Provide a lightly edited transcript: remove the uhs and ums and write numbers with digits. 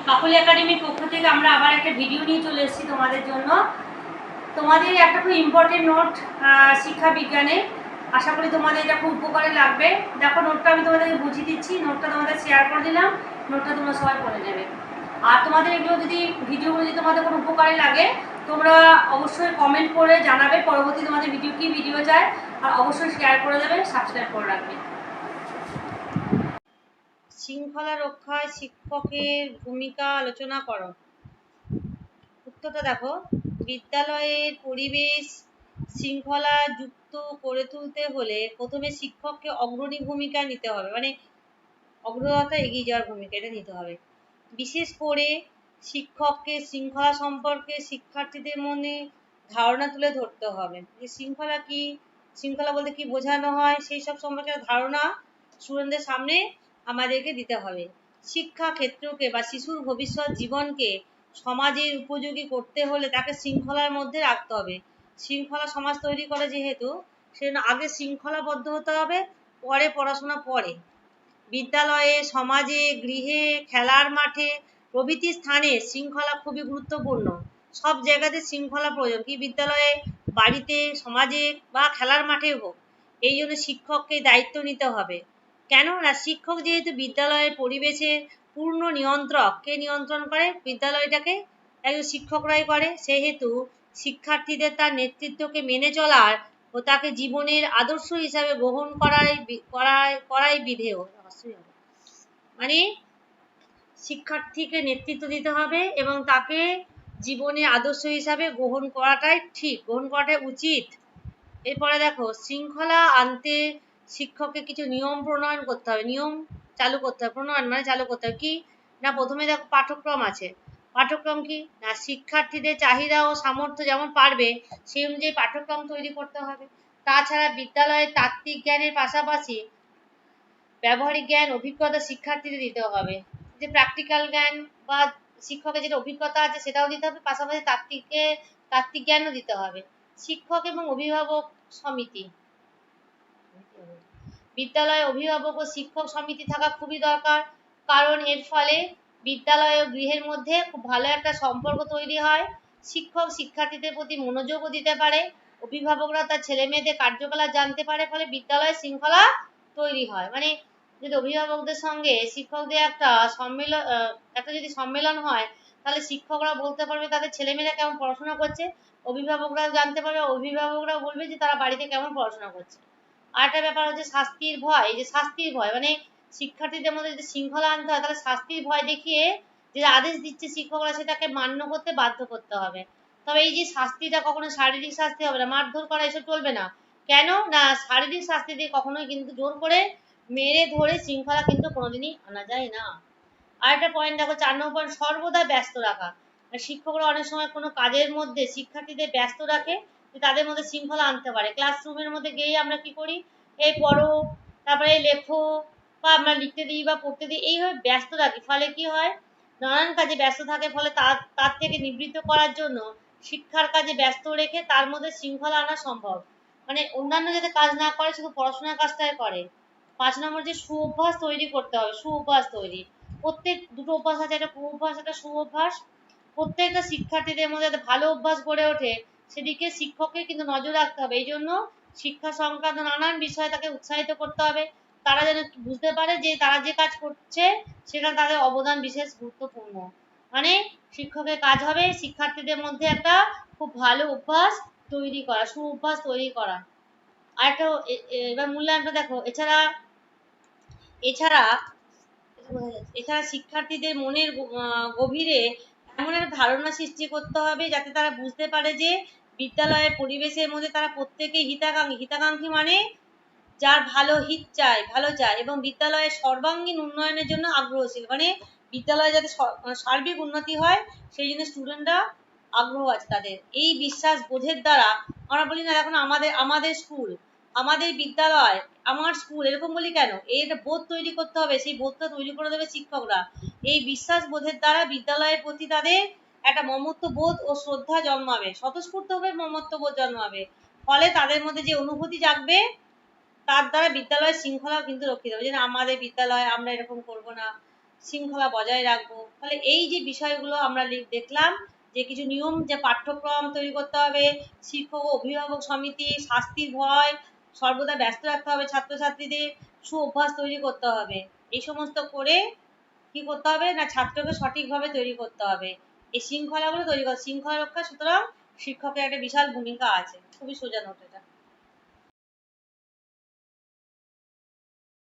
কাকলি একাডেমির পক্ষ থেকে আমরা আবার একটা ভিডিও নিয়ে চলে এসেছি তোমাদের জন্য। তোমাদের একটা খুব ইম্পর্টেন্ট নোট শিক্ষা বিজ্ঞানে, আশা করি তোমাদের এটা খুব উপকারে লাগবে। দেখো নোটটা আমি তোমাদেরকে বুঝিয়ে দিচ্ছি, নোটটা তোমাদের শেয়ার করে দিলাম, নোটটা তোমরা সবাই পড়ে নেবে। আর তোমাদের এগুলো যদি ভিডিওগুলো যদি তোমাদের কোনো উপকারে লাগে তোমরা অবশ্যই কমেন্ট করে জানাবে পরবর্তী তোমাদের ভিডিও কি ভিডিও চায়, আর অবশ্যই শেয়ার করে দেবে, সাবস্ক্রাইব করে রাখবে। শৃঙ্খলা রক্ষায় শিক্ষকের ভূমিকা আলোচনা করো। উত্তরটা দেখো, বিদ্যালয়ের পরিবেশ শৃঙ্খলা যুক্ত করে তুলতে হলে প্রথমে শিক্ষককে অগ্রণী ভূমিকা নিতে হবে, মানে অগ্রতা এগিয়ে যাওয়ার ভূমিকা এটা নিতে হবে। বিশেষ করে শিক্ষককে শৃঙ্খলা সম্পর্কে শিক্ষার্থীদের মনে ধারণা তুলে ধরতে হবে, যে শৃঙ্খলা কি, শৃঙ্খলা বলতে কি বোঝানো হয়, সেই সব সম্পর্কে ধারণা স্টুডেন্টদের সামনে আমাদেরকে দিতে হবে। শিক্ষা ক্ষেত্রকে বা শিশুর ভবিষ্যৎ জীবনকে সমাজের উপযোগী করতে হলে তাকে শৃঙ্খলার মধ্যে রাখতে হবে। শৃঙ্খলা সমাজ তৈরি করে যেহেতু, সেজন্য আগে শৃঙ্খলাবদ্ধ হতে হবে, পরে পড়াশোনা পরে। বিদ্যালয়ে, সমাজে, গৃহে, খেলার মাঠে প্রভৃতি স্থানে শৃঙ্খলা খুবই গুরুত্বপূর্ণ। সব জায়গাতে শৃঙ্খলা প্রয়োজন, কি বিদ্যালয়ে, বাড়িতে, সমাজে বা খেলার মাঠে হোক। এই জন্য শিক্ষককে দায়িত্ব নিতে হবে। কেন না, শিক্ষক যেহেতু বিদ্যালয়ের পরিবেশের পূর্ণ নিয়ন্ত্রক, কে নিয়ন্ত্রণ করে, বিদ্যালয়টাকে একজন শিক্ষকরাই করে, সেহেতু শিক্ষার্থীদের তার নেতৃত্বকে মেনে চলার ও তাকে জীবনের আদর্শ হিসাবে গ্রহণ করাই বিধেয়। মানে শিক্ষার্থীকে নেতৃত্ব দিতে হবে এবং তাকে জীবনের আদর্শ হিসাবে গ্রহণ করাটাই ঠিক, গ্রহণ করাটাই উচিত। এরপরে দেখো, শৃঙ্খলা আনতে শিক্ষককে কিছু নিয়ম প্রণয়ন করতে হবে, নিয়ম চালু করতে হবে, প্রণয়ন মানে চালু করতে হবে। কি না, প্রথমে দেখো পাঠ্যক্রম আছে। পাঠ্যক্রম কি না, শিক্ষার্থীদের চাহিদা ও সামর্থ্য যেমন পারবে সেই অনুযায়ী পাঠ্যক্রম তৈরি করতে হবে। তাছাড়া বিদ্যালয়ে তাত্ত্বিক জ্ঞানের পাশাপাশি ব্যবহারিক জ্ঞান, অভিজ্ঞতা শিক্ষার্থীদের দিতে হবে। যে প্র্যাকটিক্যাল জ্ঞান বা শিক্ষকের যেটা অভিজ্ঞতা আছে সেটাও দিতে হবে, পাশাপাশি তাত্ত্বিক জ্ঞানও দিতে হবে। শিক্ষক এবং অভিভাবক সমিতি, বিদ্যালয়ে অভিভাবক ও শিক্ষক সমিতি থাকা খুবই দরকার, কারণ এর ফলে বিদ্যালয় ও গৃহের মধ্যে খুব ভালো একটা সম্পর্ক তৈরি হয়। শিক্ষক শিক্ষার্থীদের প্রতি মনোযোগও দিতে পারে, অভিভাবকরা তার ছেলে মেয়েদের কার্যকলাপ জানতে পারে, ফলে বিদ্যালয়ে শৃঙ্খলা তৈরি হয়। মানে যদি অভিভাবকদের সঙ্গে শিক্ষকদের একটা যদি সম্মেলন হয়, তাহলে শিক্ষকরা বলতে পারবে তাদের ছেলেমেয়েরা কেমন পড়াশোনা করছে, অভিভাবকরাও জানতে পারবে, অভিভাবকরাও বলবে যে তারা বাড়িতে কেমন পড়াশোনা করছে। আরেকটা ব্যাপার হচ্ছে শাস্তির ভয়। এই যে শাস্তির ভয় মানে শিক্ষার্থীদের মধ্যে যদি শৃঙ্খলা আনতে হয়, তাহলে শাস্তির ভয় দেখিয়ে যে আদেশ দিচ্ছে শিক্ষকরা সেটাকে মান্য করতে বাধ্য করতে হবে। তবে এই যে শাস্তিটা কখনো শারীরিক শাস্তি হবে না, মারধর করা এসব চলবে না। কেন না, শারীরিক শাস্তি দিয়ে কখনোই কিন্তু জোর করে মেরে ধরে শৃঙ্খলা কিন্তু কোনোদিনই আনা যায় না। আরেকটা পয়েন্ট দেখো, 4 নম্বর পয়েন্ট, সর্বদা ব্যস্ত রাখা। শিক্ষকরা অনেক সময় কোনো কাজের মধ্যে শিক্ষার্থীদের ব্যস্ত রাখে, তাদের মধ্যে শৃঙ্খলা আনতে পারে। ক্লাসরুমের মধ্যে গিয়ে আমরা কি করি, এই পড়ো, তারপরে লেখো, বা আমরা লিখতে দিই বা পড়তে দিই, এইভাবে ব্যস্ত রাখি, ফলে কি হয়, নানান কাজে ব্যস্ত থাকে, ফলে তার থেকে নিবৃত্ত করার জন্য শিক্ষার কাজে ব্যস্ত রেখে তার মধ্যে শৃঙ্খলা আনা সম্ভব। মানে অন্যান্য যাতে কাজ না করে, শুধু পড়াশোনার কাজটাই করে। 5 নম্বর, যে সুঅভ্যাস তৈরি করতে হবে, সুঅভ্যাস তৈরি। প্রত্যেক দুটো অভ্যাস আছে, একটা কুঅভ্যাস, একটা সুঅভ্যাস। প্রত্যেকটা শিক্ষার্থীদের মধ্যে যাতে ভালো অভ্যাস গড়ে ওঠে সেদিকে শিক্ষককে কিন্তু নজর রাখতে হবে। এই জন্য শিক্ষা সংক্রান্ত নানান বিষয়ে তাকে উৎসাহিত করতে হবে, তারা যেন বুঝতে পারে যে তারা যে কাজ করছে সেটা তাদের অবদান বিশেষ গুরুত্বপূর্ণ। মানে শিক্ষকের কাজ হবে শিক্ষার্থীদের মধ্যে একটা খুব ভালো অভ্যাস তৈরি করা, সুঅভ্যাস তৈরি করা। আর একটা এবার মূল্যায়নটা দেখো, এছাড়া এছাড়া এছাড়া শিক্ষার্থীদের মনের গভীরে এমন একটা ধারণা সৃষ্টি করতে হবে যাতে তারা বুঝতে পারে যে বিদ্যালয়ের পরিবেশের মধ্যে তারা প্রত্যেকেই হিতাকাঙ্ক্ষী। হিতাকাঙ্ক্ষী মানে যার হিত চায়, ভালো চায়, এবং বিদ্যালয়ের সর্বাঙ্গীন উন্নয়নের জন্য আগ্রহশীল। মানে বিদ্যালয়ে যাতে সার্বিক উন্নতি হয় সেই জন্য স্টুডেন্টরা আগ্রহ আছে তাদের। এই বিশ্বাস বোধের দ্বারা আমরা বলি না, এখন আমাদের স্কুল, আমাদের বিদ্যালয়, আমার স্কুল, এরকম বলি কেন, এটা বোধ তৈরি করতে হবে, সেই বোধটা তৈরি করে দেবে শিক্ষকরা। এই বিশ্বাস বোধের দ্বারা বিদ্যালয়ের প্রতি তাদের একটা মমত্ব বোধ ও শ্রদ্ধা জন্মাবে, স্বতঃস্ফূর্তভাবে মমত্ব বোধ জন্মাবে। ফলে তাদের মধ্যে যে অনুভূতি জাগবে তার দ্বারা বিদ্যালয়ের শৃঙ্খলাও কিন্তু রক্ষিত হবে, যে আমাদের বিদ্যালয়, আমরা এরকম করব না, শৃঙ্খলা বজায় রাখবো। তাহলে এই যে বিষয়গুলো আমরা দেখলাম, যে কিছু নিয়ম, যে পাঠ্যক্রম তৈরি করতে হবে, শিক্ষক ও অভিভাবক সমিতি, শাস্তির ভয়, সর্বদা ব্যস্ত রাখতে হবে ছাত্রছাত্রীদের, সু অভ্যাস তৈরি করতে হবে। এই সমস্ত করে কি করতে হবে না, ছাত্রকে সঠিকভাবে তৈরি করতে হবে, এই শৃঙ্খলাগুলো তৈরি করতে, শৃঙ্খলা রক্ষা। সুতরাং শিক্ষকের একটা বিশাল ভূমিকা আছে। খুবই সোজা নোট এটা।